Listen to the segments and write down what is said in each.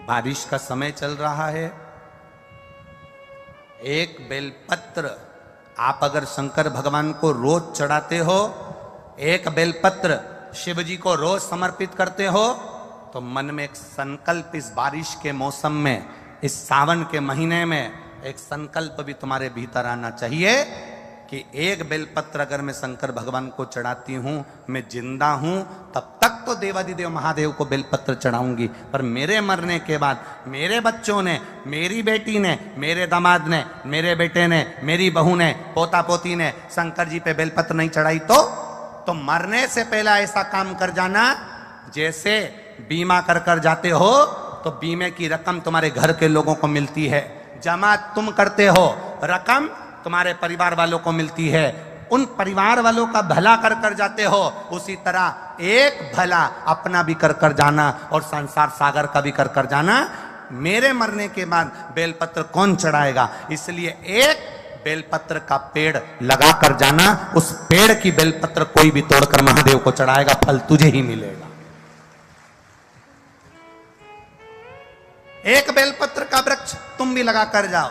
बारिश का समय चल रहा है। एक बेलपत्र आप अगर शंकर भगवान को रोज चढ़ाते हो, एक बेलपत्र शिव जी को रोज समर्पित करते हो, तो मन में एक संकल्प इस बारिश के मौसम में, इस सावन के महीने में एक संकल्प भी तुम्हारे भीतर आना चाहिए कि एक बेलपत्र अगर मैं शंकर भगवान को चढ़ाती हूं, मैं जिंदा हूं, तब तक तो देवादिदेव महादेव को बेलपत्र चढ़ाऊंगी, पर मेरे मरने के बाद मेरे बच्चों ने, मेरी बेटी ने, मेरे दामाद ने, मेरे बेटे ने, मेरी बहू ने, पोता पोती ने शंकर जी पे बेलपत्र नहीं चढ़ाई तो मरने से पहले ऐसा काम कर जाना, जैसे बीमा कर जाते हो तो बीमे की रकम तुम्हारे घर के लोगों को मिलती है, जमा तुम करते हो, रकम तुम्हारे परिवार वालों को मिलती है, उन परिवार वालों का भला कर जाते हो, उसी तरह एक भला अपना भी कर जाना और संसार सागर का भी कर जाना। मेरे मरने के बाद बेलपत्र कौन चढ़ाएगा, इसलिए एक बेलपत्र का पेड़ लगा कर जाना, उस पेड़ की बेलपत्र कोई भी तोड़कर महादेव को चढ़ाएगा, फल तुझे ही मिलेगा। एक बेलपत्र का वृक्ष तुम भी लगा कर जाओ,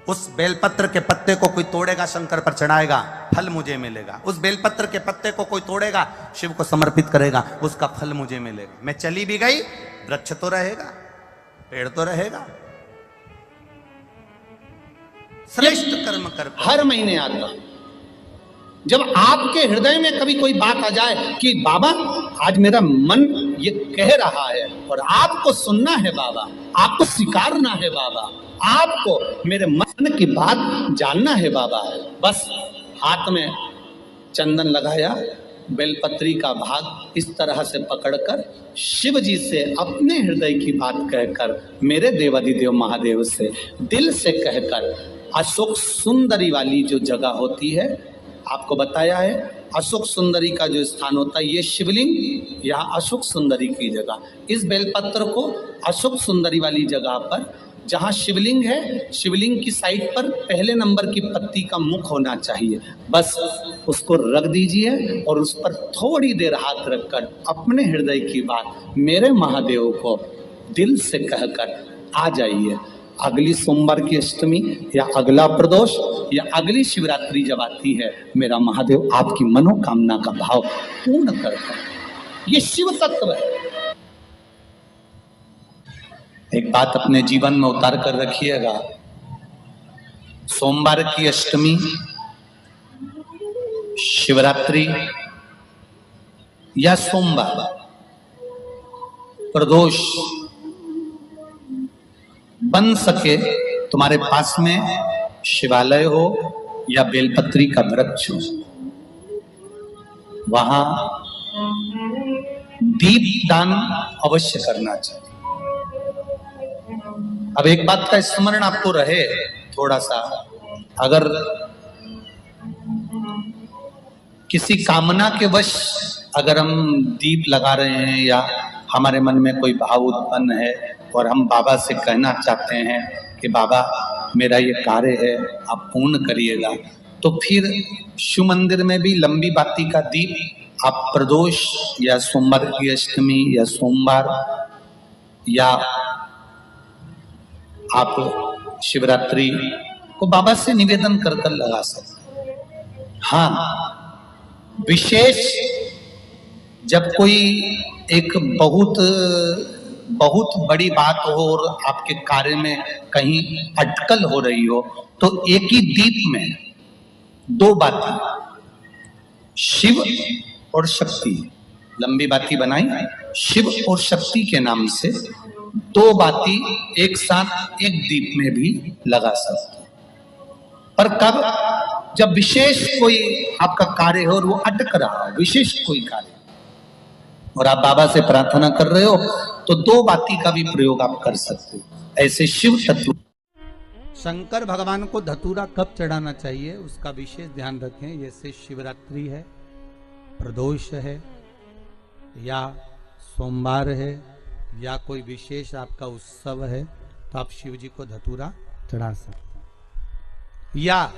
उस बेलपत्र के पत्ते को कोई तोड़ेगा, शंकर पर चढ़ाएगा, फल मुझे मिलेगा। उस बेलपत्र के पत्ते को कोई तोड़ेगा, शिव को समर्पित करेगा, उसका फल मुझे मिलेगा। मैं चली भी गई, वृक्ष तो रहेगा, पेड़ तो रहेगा। श्रेष्ठ कर्म कर हर महीने आता। जब आपके हृदय में कभी कोई बात आ जाए कि बाबा आज मेरा मन ये कह रहा है और आपको सुनना है बाबा, आपको स्वीकारना है बाबा, आपको मेरे मन की बात जानना है बाबा, बस हाथ में चंदन लगाया, बेलपत्री का भाग इस तरह से पकड़कर शिव जी से अपने हृदय की बात कहकर, मेरे देवादिदेव महादेव से दिल से कहकर, अशोक सुंदरी वाली जो जगह होती है, आपको बताया है अशोक सुंदरी का जो स्थान होता है, ये शिवलिंग यहाँ अशोक सुंदरी की जगह, इस बेलपत्र को अशोक सुंदरी वाली जगह पर जहाँ शिवलिंग है, शिवलिंग की साइड पर पहले नंबर की पत्ती का मुख होना चाहिए, बस उसको रख दीजिए और उस पर थोड़ी देर हाथ रखकर अपने हृदय की बात मेरे महादेव को दिल से कहकर आ जाइए। अगली सोमवार की अष्टमी या अगला प्रदोष या अगली शिवरात्रि जब आती है, मेरा महादेव आपकी मनोकामना का भाव पूर्ण करता है। ये शिव तत्व है। एक बात अपने जीवन में उतार कर रखिएगा, सोमवार की अष्टमी, शिवरात्रि या सोमवार, प्रदोष, बन सके तुम्हारे पास में शिवालय हो या बेलपत्री का वृक्ष हो, वहां दीप दान अवश्य करना चाहिए। अब एक बात का स्मरण आपको रहे थोड़ा सा, अगर किसी कामना के वश अगर हम दीप लगा रहे हैं या हमारे मन में कोई भाव उत्पन्न है और हम बाबा से कहना चाहते हैं कि बाबा मेरा ये कार्य है आप पूर्ण करिएगा, तो फिर शिव मंदिर में भी लंबी बाती का दीप आप प्रदोष या सोमवार की अष्टमी या सोमवार या आप शिवरात्रि को बाबा से निवेदन कर कर लगा सकते। हाँ, विशेष जब कोई एक बहुत बड़ी बात हो और आपके कार्य में कहीं अटकल हो रही हो, तो एक ही दीप में दो बाती, शिव और शक्ति, लंबी बाती बनाई, शिव और शक्ति के नाम से दो बाती एक साथ एक दीप में भी लगा सकते हैं। पर कब, जब विशेष कोई आपका कार्य हो और वो अटक रहा हो, विशेष कोई कार्य, और आप बाबा से प्रार्थना कर रहे हो, तो दो बाती का भी प्रयोग आप कर सकते हो। ऐसे शिव तत्व। शंकर भगवान को धतूरा कब चढ़ाना चाहिए उसका विशेष ध्यान रखें। जैसे शिवरात्रि है, प्रदोष है, या सोमवार है, या कोई विशेष आपका उत्सव है, तो आप शिव जी को धतूरा चढ़ा सकते हैं। या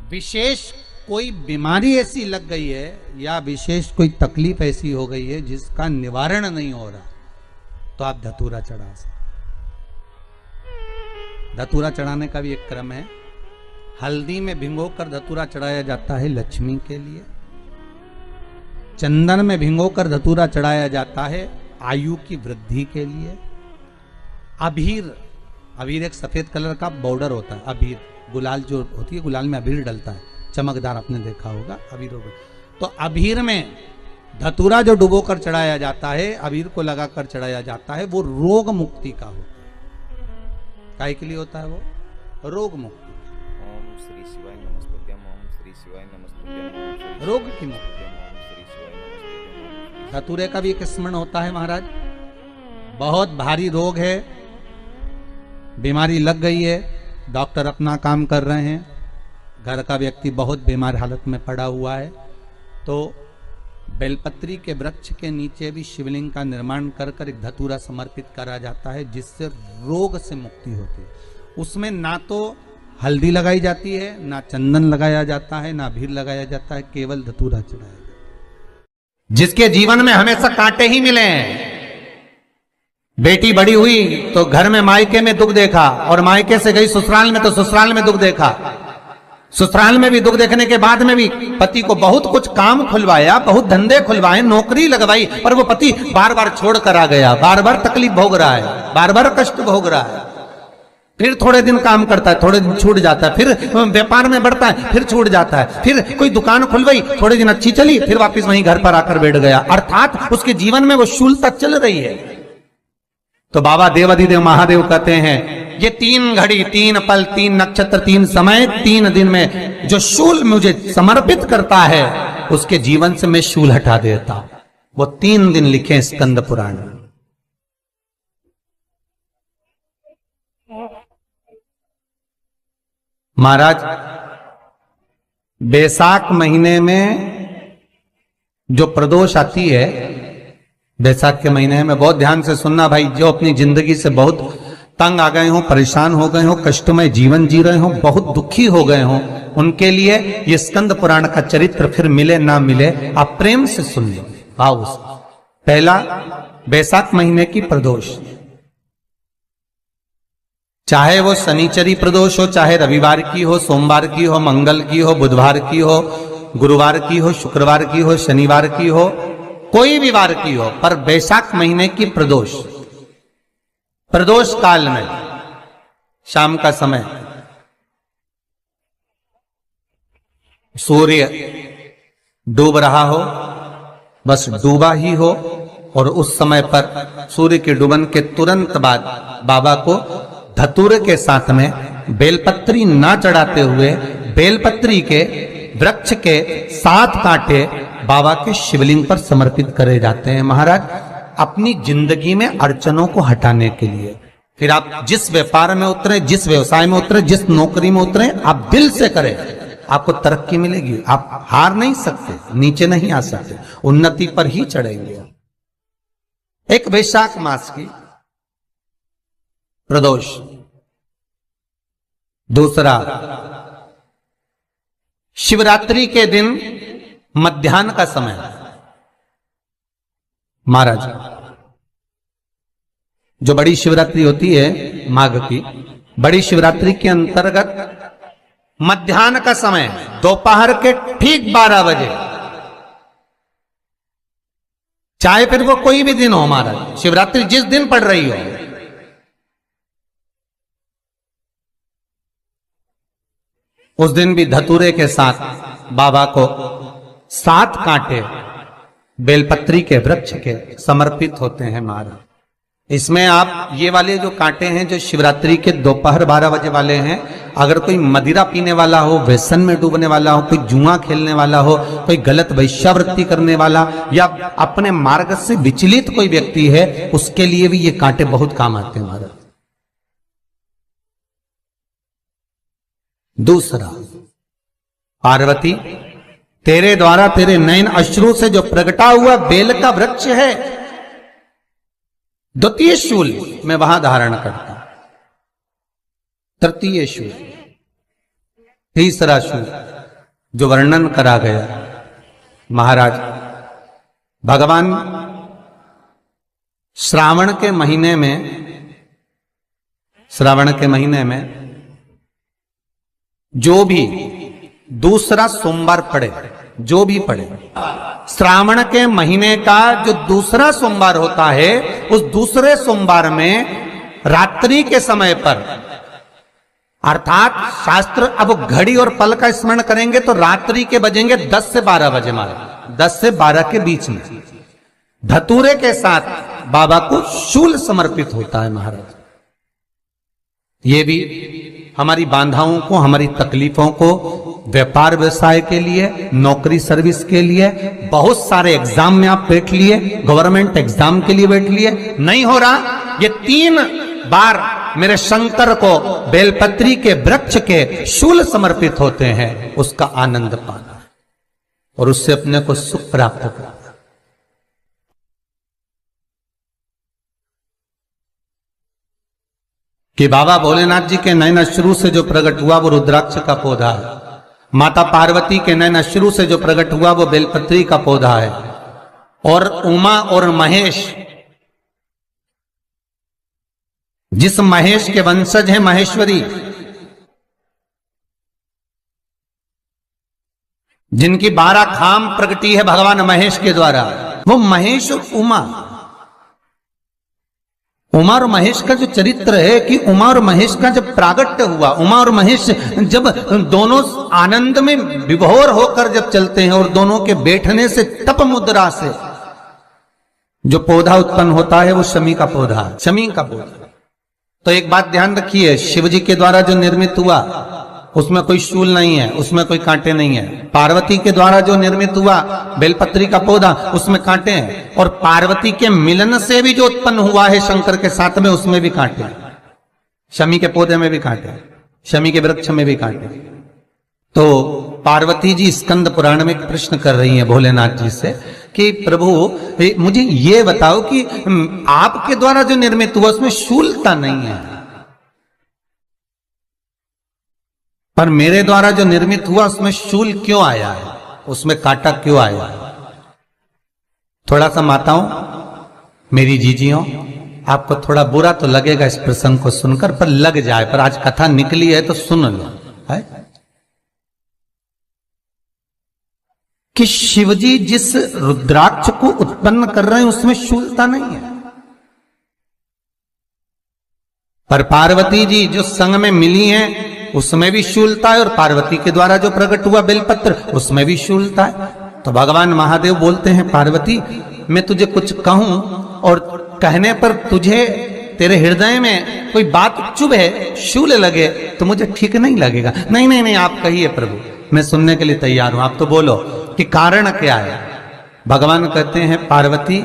विशेष कोई बीमारी ऐसी लग गई है या विशेष कोई तकलीफ ऐसी हो गई है जिसका निवारण नहीं हो रहा, तो आप धतूरा चढ़ा सकते। धतूरा चढ़ाने का भी एक क्रम है। हल्दी में भिगोकर धतूरा चढ़ाया जाता है लक्ष्मी के लिए। चंदन में भिगोकर धतूरा चढ़ाया जाता है आयु की वृद्धि के लिए। अबीर एक सफेद कलर का बॉर्डर होता है। अबीर गुलाल जो होती है, गुलाल में अबीर डलता है, चमकदार, आपने देखा होगा अबीर होगा। तो अबीर में धतूरा जो डुबो कर चढ़ाया जाता है, अबीर को लगाकर चढ़ाया जाता है, वो रोग मुक्ति का होता है। काय के लिए होता है वो? रोग मुक्ति। ओम श्री शिवाय नमस्तुभ्यम, ओम श्री शिवाय नमस्तुभ्यम, ओम श्री रोग की मुक्ति। ओम श्री शिवाय नमस्तुभ्यम। धतूरे का भी एक स्मरण होता है महाराज। बहुत भारी रोग है, बीमारी लग गई है, डॉक्टर अपना काम कर रहे हैं, घर का व्यक्ति बहुत बीमार हालत में पड़ा हुआ है, तो बेलपत्री के वृक्ष के नीचे भी शिवलिंग का निर्माण कर कर एक धतूरा समर्पित करा जाता है, जिससे रोग से मुक्ति होती है। उसमें ना तो हल्दी लगाई जाती है, ना चंदन लगाया जाता है, ना भीर लगाया जाता है, केवल धतूरा चढ़ाया जाता है। जिसके जीवन में हमेशा कांटे ही मिले हैं। बेटी बड़ी हुई तो घर में मायके में दुख देखा, और मायके से गई ससुराल में तो ससुराल में दुख देखा। ससुराल में भी दुख देखने के बाद में भी पति को बहुत कुछ काम खुलवाया, बहुत धंधे खुलवाए, नौकरी लगवाई, पर वो पति बार बार छोड़ कर आ गया, बार बार तकलीफ भोग रहा है, बार बार कष्ट भोग रहा है। फिर थोड़े दिन काम करता है, थोड़े दिन छूट जाता है, फिर व्यापार में बढ़ता है, फिर छूट जाता है, फिर कोई दुकान खुलवाई, थोड़े दिन अच्छी चली, फिर वापस वहीं घर पर आकर बैठ गया। अर्थात उसके जीवन में वो शूलता चल रही है। तो बाबा देवाधिदेव महादेव कहते हैं, ये 3 घड़ी 3 पल 3 नक्षत्र 3 समय 3 दिन में जो शूल मुझे समर्पित करता है, उसके जीवन से मैं शूल हटा देता हूं। वो 3 दिन लिखे स्कंद पुराण। महाराज, बैसाख महीने में जो प्रदोष आती है, बैसाख के महीने में बहुत ध्यान से सुनना भाई, जो अपनी जिंदगी से बहुत तंग आ गए हो, परेशान हो गए हो, कष्टमय जीवन जी रहे हो, बहुत दुखी हो गए हो, उनके लिए ये स्कंद पुराण का चरित्र फिर मिले ना मिले, आप प्रेम से सुन लो भाव से। पहला, बैसाख महीने की प्रदोष, चाहे वो शनिचरी प्रदोष हो, चाहे रविवार की हो, सोमवार की हो, मंगल की हो, बुधवार की हो, गुरुवार की हो, शुक्रवार की हो, शनिवार की हो, कोई भी वार की हो, पर बैसाख महीने की प्रदोष, प्रदोष काल में शाम का समय सूर्य डूब रहा हो, बस डूबा ही हो, और उस समय पर सूर्य के डूबन के तुरंत बाद बाबा को धतूरे के साथ में बेलपत्री ना चढ़ाते हुए बेलपत्री के वृक्ष के 7 कांटे बाबा के शिवलिंग पर समर्पित करे जाते हैं महाराज, अपनी जिंदगी में अड़चनों को हटाने के लिए। फिर आप जिस व्यापार में उतरे, जिस व्यवसाय में उतरे, जिस नौकरी में उतरे, आप दिल से करें, आपको तरक्की मिलेगी। आप हार नहीं सकते, नीचे नहीं आ सकते, उन्नति पर ही चढ़ेंगे। एक वैशाख मास की प्रदोष, दूसरा शिवरात्रि के दिन मध्याह्न का समय। महाराज, जो बड़ी शिवरात्रि होती है माघ की, बड़ी शिवरात्रि के अंतर्गत मध्याह्न का समय, दोपहर के ठीक 12 बजे, चाहे फिर वो कोई भी दिन हो महाराज, शिवरात्रि जिस दिन पड़ रही हो, उस दिन भी धतूरे के साथ बाबा को 7 कांटे बेलपत्री के वृक्ष के समर्पित होते हैं महाराज। इसमें आप ये वाले जो कांटे हैं, जो शिवरात्रि के दोपहर 12 बजे वाले हैं, अगर कोई मदिरा पीने वाला हो, व्यसन में डूबने वाला हो, कोई जुआ खेलने वाला हो, कोई गलत वैश्यावृत्ति करने वाला, या अपने मार्ग से विचलित कोई व्यक्ति है, उसके लिए भी ये कांटे बहुत काम आते हैं महाराज। दूसरा, पार्वती, तेरे द्वारा तेरे नयन अश्रु से जो प्रगटा हुआ बेल का वृक्ष है, द्वितीय शूल मैं वहां धारण करता हूं, तृतीय शूल, तीसरा शूल जो वर्णन करा गया महाराज, भगवान श्रावण के महीने में जो भी दूसरा सोमवार पड़े, जो भी पड़े, श्रावण के महीने का जो दूसरा सोमवार होता है, उस दूसरे सोमवार में रात्रि के समय पर, अर्थात शास्त्र अब घड़ी और पल का स्मरण करेंगे तो रात्रि के बजेंगे 10 से 12 बजे, मारे 10 से 12 के बीच में धतूरे के साथ बाबा को शूल समर्पित होता है महाराज। ये भी हमारी बाधाओं को, हमारी तकलीफों को, व्यापार व्यवसाय के लिए, नौकरी सर्विस के लिए, बहुत सारे एग्जाम में आप बैठ लिए, गवर्नमेंट एग्जाम के लिए बैठ लिए, नहीं हो रहा, ये 3 बार मेरे शंकर को बेलपत्री के वृक्ष के शूल समर्पित होते हैं, उसका आनंद पाना और उससे अपने को सुख प्राप्त करना। कि बाबा भोलेनाथ जी के नयन अश्रु से जो प्रकट हुआ वो रुद्राक्ष का पौधा है, माता पार्वती के नयन अश्रु से जो प्रकट हुआ वो बेलपत्री का पौधा है, और उमा और महेश, जिस महेश के वंशज है महेश्वरी, जिनकी 12 खाम प्रगटी है भगवान महेश के द्वारा, वो महेश और उमा और महेश का जो चरित्र है कि उमा और महेश का जब प्रागट्य हुआ, उमा और महेश जब दोनों आनंद में विभोर होकर जब चलते हैं और दोनों के बैठने से तप मुद्रा से जो पौधा उत्पन्न होता है वो शमी का पौधा है, शमी का पौधा। तो एक बात ध्यान रखिए, शिव जी के द्वारा जो निर्मित हुआ उसमें कोई शूल नहीं है, उसमें कोई कांटे नहीं है। पार्वती के द्वारा जो निर्मित हुआ बेलपत्री का पौधा, उसमें कांटे हैं, और पार्वती के मिलन से भी जो उत्पन्न हुआ है शंकर के साथ में, उसमें भी कांटे हैं, शमी के पौधे में भी कांटे हैं, शमी के वृक्ष में भी कांटे हैं। तो पार्वती जी स्कंद पुराण में एक प्रश्न कर रही हैं भोलेनाथ जी से कि प्रभु मुझे ये बताओ कि आपके द्वारा जो निर्मित हुआ उसमें शूलता नहीं है, पर मेरे द्वारा जो निर्मित हुआ उसमें शूल क्यों आया है, उसमें कांटा क्यों आया है? थोड़ा सा माताओं, मेरी जीजियों, आपको थोड़ा बुरा तो लगेगा इस प्रसंग को सुनकर, पर लग जाए, पर आज कथा निकली है तो सुन लो है कि शिवजी जिस रुद्राक्ष को उत्पन्न कर रहे हैं उसमें शूलता नहीं है, पर पार्वती जी जो संग में मिली हैं उसमें भी शूलता है, और पार्वती के द्वारा जो प्रकट हुआ बेलपत्र उसमें भी शूलता है। तो भगवान महादेव बोलते हैं पार्वती, मैं तुझे कुछ कहूं और कहने पर तुझे तेरे हृदय में कोई बात चुभे, शूल लगे तो मुझे ठीक नहीं लगेगा। नहीं नहीं नहीं, आप कहिए प्रभु, मैं सुनने के लिए तैयार हूं, आप तो बोलो कि कारण क्या है। भगवान कहते हैं पार्वती,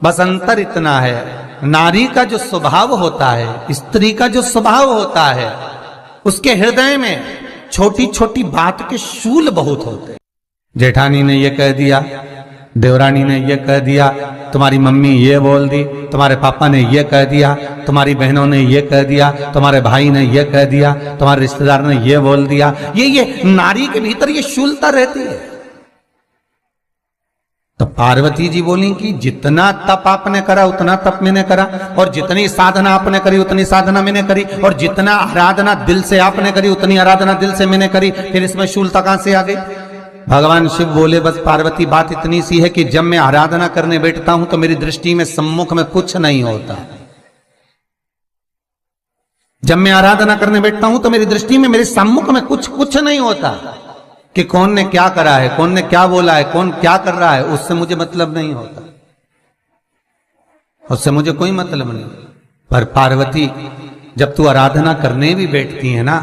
बस अंतर इतना है, नारी का जो स्वभाव होता है, स्त्री का जो स्वभाव होता है, उसके हृदय में छोटी छोटी बात के शूल बहुत होते हैं। जेठानी ने ये कह दिया, देवरानी ने ये कह दिया, तुम्हारी मम्मी ये बोल दी, तुम्हारे पापा ने ये कह दिया, तुम्हारी बहनों ने ये कह दिया, तुम्हारे भाई ने ये कह दिया, तुम्हारे रिश्तेदार ने ये बोल दिया। ये नारी के भीतर ये शूलता रहती है। तो पार्वती जी बोली कि जितना तप आपने करा उतना तप मैंने करा, और जितनी साधना आपने करी उतनी साधना मैंने करी, और जितना आराधना दिल से आपने करी उतनी आराधना दिल से मैंने करी, फिर इसमें शूलता कहां से आ गई? भगवान शिव बोले, बस पार्वती बात इतनी सी है कि जब मैं आराधना करने बैठता हूं तो मेरी दृष्टि में सम्मुख में कुछ नहीं होता। जब मैं आराधना करने बैठता हूं तो मेरी दृष्टि में, मेरे सम्मुख में कुछ नहीं होता कि कौन ने क्या करा है, कौन ने क्या बोला है, कौन क्या कर रहा है, उससे मुझे मतलब नहीं होता, उससे मुझे कोई मतलब नहीं। पर पार्वती, जब तू आराधना करने भी बैठती है ना,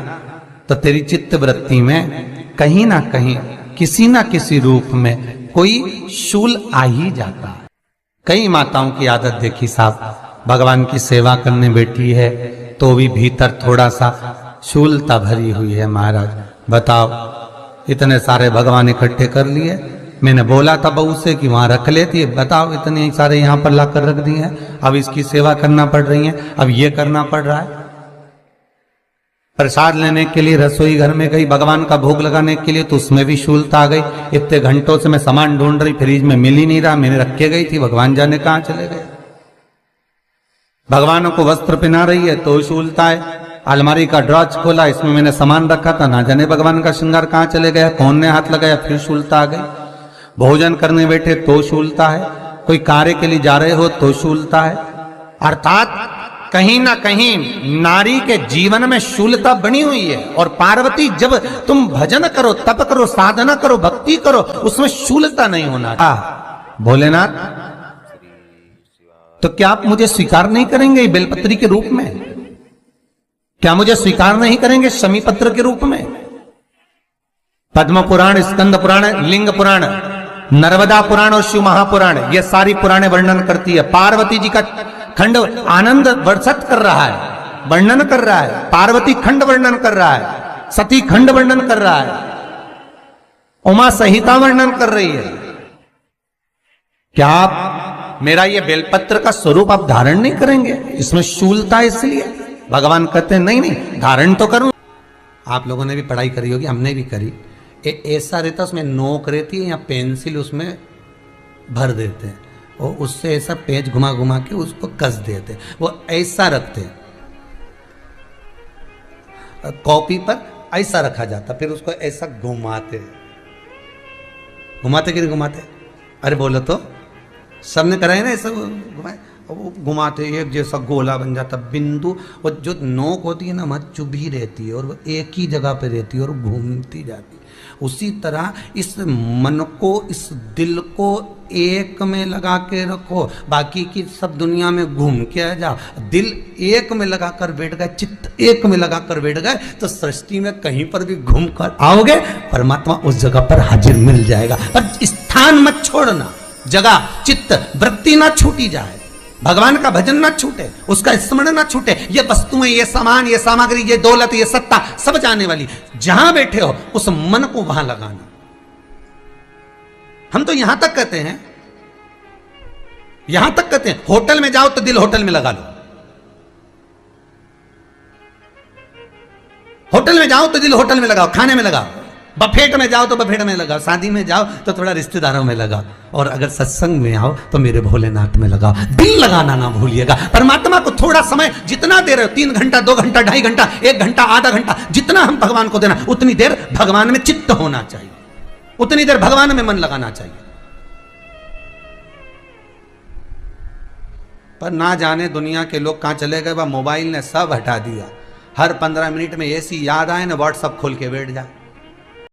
तो तेरी चित्त वृत्ति में कहीं ना कहीं किसी ना किसी रूप में कोई शूल आ ही जाता है। कई माताओं की आदत देखी साहब, भगवान की सेवा करने बैठी है तो भी भीतर थोड़ा सा शूलता भरी हुई है। महाराज बताओ, इतने सारे भगवान इकट्ठे कर लिए, मैंने बोला था बहू से कि वहां रख लेती है, बताओ इतने सारे यहां पर लाकर रख दिए हैं, अब इसकी सेवा करना पड़ रही है, अब ये करना पड़ रहा है। प्रसाद लेने के लिए रसोई घर में गई, भगवान का भोग लगाने के लिए, तो उसमें भी शूलता आ गई। इतने घंटों से मैं सामान ढूंढ रही, फ्रिज में मिल ही नहीं रहा, मैंने रख के गई थी, भगवान जाने कहां चले गए। भगवानों को वस्त्र पहना रही है तो शूलता है। अलमारी का ड्रॉज खोला, इसमें मैंने सामान रखा था, ना जाने भगवान का श्रृंगार कहां चले गया, कौन ने हाथ लगाया, फिर शूलता आ गई। भोजन करने बैठे तो शूलता है, कोई कार्य के लिए जा रहे हो तो शूलता है। अर्थात कहीं ना कहीं नारी के जीवन में शूलता बनी हुई है। और पार्वती, जब तुम भजन करो, तप करो, साधना करो, भक्ति करो, उसमें शूलता नहीं होना। भोलेनाथ, तो क्या आप मुझे स्वीकार नहीं करेंगे बेलपत्री के रूप में? क्या मुझे स्वीकार नहीं करेंगे शमी पत्र के रूप में? पद्म पुराण, स्कंद पुराण, लिंग पुराण, नर्मदा पुराण और शिव महापुराण, ये सारी पुराणे वर्णन करती है। पार्वती जी का खंड आनंद वर्षित कर रहा है, वर्णन कर रहा है। पार्वती खंड वर्णन कर रहा है, सती खंड वर्णन कर रहा है, उमा संहिता वर्णन कर रही है। क्या आप मेरा ये बेलपत्र का स्वरूप आप धारण नहीं करेंगे? इसमें शूलता, इसलिए भगवान कहते हैं नहीं नहीं, धारण तो करूं। आप लोगों ने भी पढ़ाई करी होगी, हमने भी करी। ऐसा रहता, उसमें नोक रहती है या पेंसिल उसमें भर देते हैं, और उससे ऐसा पेज घुमा घुमा के उसको कस देते, वो ऐसा रखते। कॉपी पर ऐसा रखा जाता, फिर उसको ऐसा घुमाते, घुमाते कि नहीं घुमाते? अरे बोलो तो, सबने कराए ना ऐसा, घुमाए, वो घुमाते, एक जैसा गोला बन जाता, बिंदु। वो जो नोक होती है ना, वहाँ चुभी रहती है और वो एक ही जगह पे रहती है और घूमती जाती है। उसी तरह इस मन को, इस दिल को एक में लगा के रखो, बाकी की सब दुनिया में घूम के आ जाओ। दिल एक में लगा कर बैठ गए, चित्त एक में लगा कर बैठ गए, तो सृष्टि में कहीं पर भी घूम कर आओगे, परमात्मा उस जगह पर हाजिर मिल जाएगा। पर स्थान मत छोड़ना, जगह, चित्त, वृत्ति ना छूटी जाए, भगवान का भजन ना छूटे, उसका स्मरण ना छूटे। ये वस्तुएं, ये सामान, ये सामग्री, ये दौलत, ये सत्ता, सब जाने वाली। जहां बैठे हो उस मन को वहां लगाना। हम तो यहां तक कहते हैं, यहां तक कहते हैं, होटल में जाओ तो दिल होटल में लगा लो, होटल में जाओ तो दिल होटल में लगाओ, खाने में लगाओ, बफेट में जाओ तो बफेट में लगाओ, शादी में जाओ तो थोड़ा रिश्तेदारों में लगाओ, और अगर सत्संग में आओ तो मेरे भोलेनाथ में लगाओ। दिल लगाना ना भूलिएगा। परमात्मा को थोड़ा समय जितना दे रहे हो, 3 घंटा, 2 घंटा, 2.5 घंटा, 1 घंटा, आधा घंटा, जितना हम भगवान को देना, उतनी देर भगवान में चित्त होना चाहिए, उतनी देर भगवान में मन लगाना चाहिए। पर ना जाने दुनिया के लोग कहां चले गए, वह मोबाइल ने सब हटा दिया। हर 15 मिनट में ऐसी याद आए ना, व्हाट्सअप खोल के बैठ जाए।